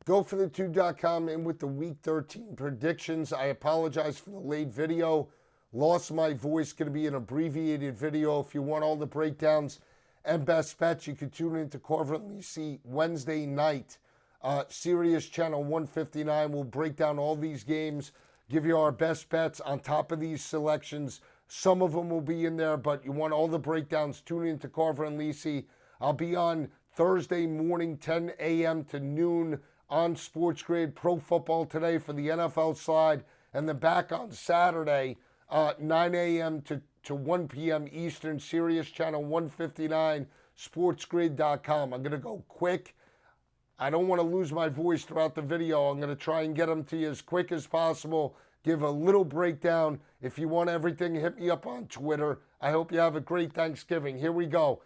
GoForThe2.com in with the Week 13 predictions. I apologize for the late video. Lost my voice. Going to be an abbreviated video. If you want all the breakdowns and best bets, you can tune into Carver and Lisi Wednesday night. Sirius Channel 159 will break down all these games, give you our best bets on top of these selections. Some of them will be in there, but you want all the breakdowns, tune into Carver and Lisi. I'll be on Thursday morning, 10 a.m. to noon on Sports Grid, Pro Football Today for the NFL side, and then back on Saturday, 9 a.m. to 1 p.m. Eastern, Sirius Channel 159, sportsgrid.com. I'm going to go quick. I don't want to lose my voice throughout the video. I'm going to try and get them to you as quick as possible, give a little breakdown. If you want everything, hit me up on Twitter. I hope you have a great Thanksgiving. Here we go.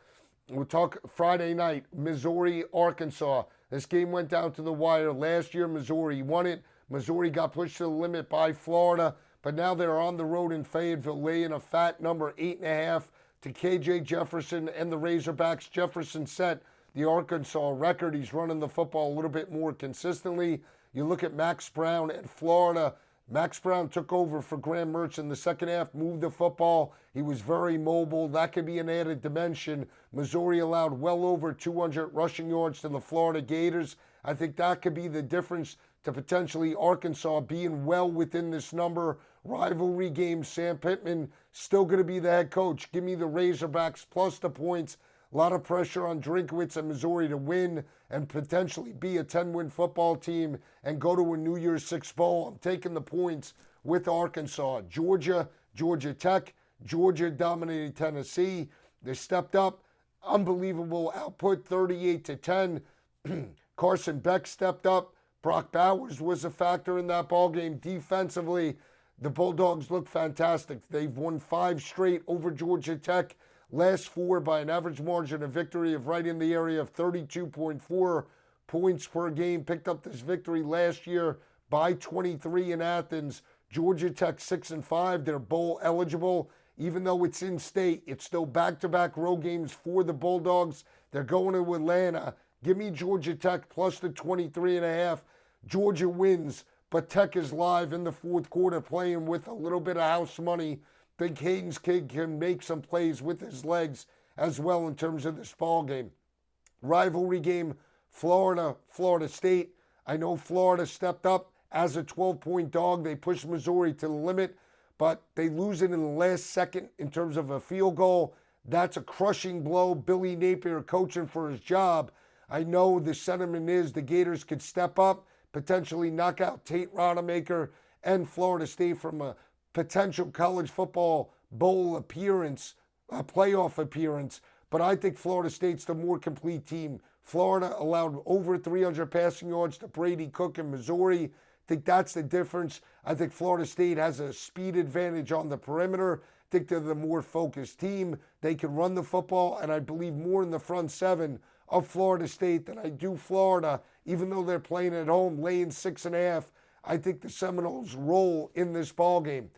We'll talk Friday night, Missouri, Arkansas. This game went down to the wire. Last year, Missouri won it. Missouri got pushed to the limit by Florida, but now they're on the road in Fayetteville, laying a fat number, 8.5 to KJ Jefferson and the Razorbacks. Jefferson set the Arkansas record. He's running the football a little bit more consistently. You look at Max Brown at Florida. Max Brown took over for Graham Mertz in the second half, moved the football. He was very mobile. That could be an added dimension. Missouri allowed well over 200 rushing yards to the Florida Gators. I think that could be the difference to potentially Arkansas being well within this number. Rivalry game, Sam Pittman still going to be the head coach. Give me the Razorbacks plus the points. A lot of pressure on Drinkwitz and Missouri to win and potentially be a 10-win football team and go to a New Year's Six bowl. I'm taking the points with Arkansas. Georgia, Georgia Tech. Georgia dominated Tennessee. They stepped up. Unbelievable output, 38-10. Carson Beck stepped up. Brock Bowers was a factor in that ballgame. Defensively, the Bulldogs look fantastic. They've won 5 straight over Georgia Tech. Last 4 by an average margin of victory of right in the area of 32.4 points per game. Picked up this victory last year by 23 in Athens. Georgia Tech 6-5. They're bowl eligible. Even though it's in state, it's still back-to-back road games for the Bulldogs. They're going to Atlanta. Give me Georgia Tech plus the 23.5. Georgia wins, but Tech is live in the fourth quarter playing with a little bit of house money. Think Hayden's kid can make some plays with his legs as well in terms of this ball game. Rivalry game, Florida, Florida State. I know Florida stepped up as a 12-point dog. They pushed Missouri to the limit, but they lose it in the last second in terms of a field goal. That's a crushing blow. Billy Napier coaching for his job. I know the sentiment is the Gators could step up, potentially knock out Tate Rodemaker and Florida State from a potential college football bowl appearance, a playoff appearance, but I think Florida State's the more complete team. Florida allowed over 300 passing yards to Brady Cook in Missouri. I think that's the difference. I think Florida State has a speed advantage on the perimeter. I think they're the more focused team. They can run the football, and I believe more in the front 7 of Florida State than I do Florida, even though they're playing at home, laying 6.5. I think the Seminoles roll in this ball game.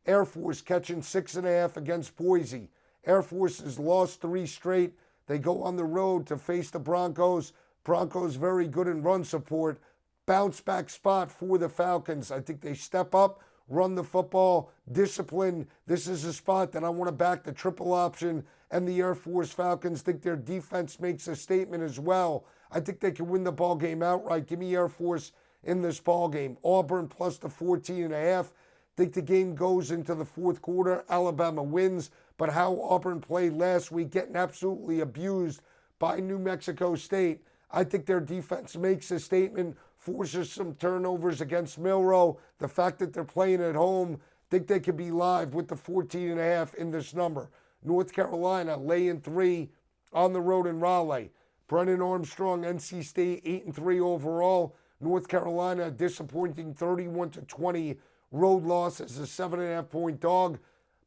Air Force catching 6.5 against Boise. Air Force has lost 3 straight. They go on the road to face the Broncos. Broncos very good in run support. Bounce back spot for the Falcons. I think they step up, run the football, discipline. This is a spot that I want to back the triple option. And the Air Force Falcons think their defense makes a statement as well. I think they can win the ball game outright. Give me Air Force in this ball game. Auburn plus the 14.5. Think the game goes into the fourth quarter. Alabama wins, but how Auburn played last week, getting absolutely abused by New Mexico State. I think their defense makes a statement, forces some turnovers against Milroe. The fact that they're playing at home, think they could be live with the 14.5 in this number. North Carolina laying 3 on the road in Raleigh. Brennan Armstrong, NC State 8-3 overall. North Carolina disappointing 31-20 road loss as a 7.5-point dog.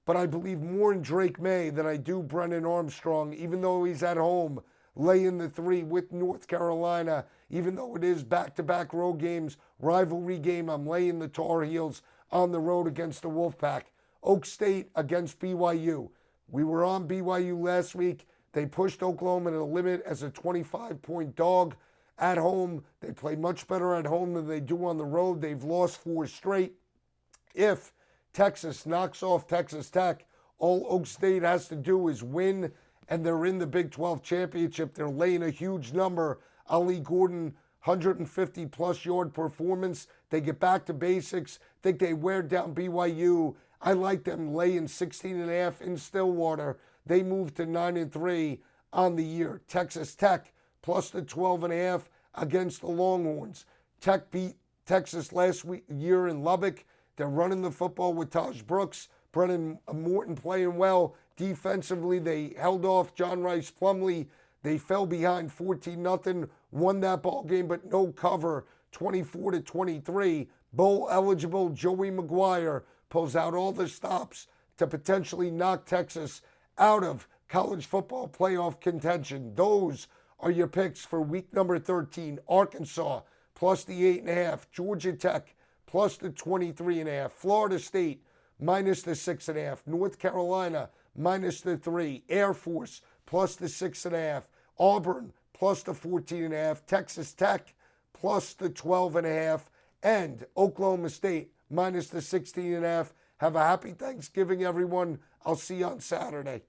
But I believe more in Drake May than I do Brennan Armstrong, even though he's at home laying the 3 with North Carolina, even though it is back-to-back road games, rivalry game. I'm laying the Tar Heels on the road against the Wolfpack. Oak State against BYU. We were on BYU last week. They pushed Oklahoma to the limit as a 25-point dog. at home. They play much better at home than they do on the road. They've lost 4 straight. If Texas knocks off Texas Tech, all Oak State has to do is win, and they're in the Big 12 championship. They're laying a huge number. Ali Gordon, 150-plus yard performance. They get back to basics. Think they wear down BYU. I like them laying 16.5 in Stillwater. They move to 9-3 on the year. Texas Tech plus the 12.5 against the Longhorns. Tech beat Texas last year in Lubbock. They're running the football with Taj Brooks. Brennan Morton playing well. Defensively, they held off John Rice Plumlee. They fell behind 14-0, won that ball game, but no cover, 24-23. Bowl eligible Joey McGuire pulls out all the stops to potentially knock Texas out of college football playoff contention. Those are your picks for week number 13. Arkansas plus the 8.5. Georgia Tech plus the 23.5. Florida State minus the 6.5. North Carolina minus the 3. Air Force plus the 6.5. Auburn plus the 14.5. Texas Tech plus the 12.5. And Oklahoma State minus the 16.5. Have a happy Thanksgiving, everyone. I'll see you on Saturday.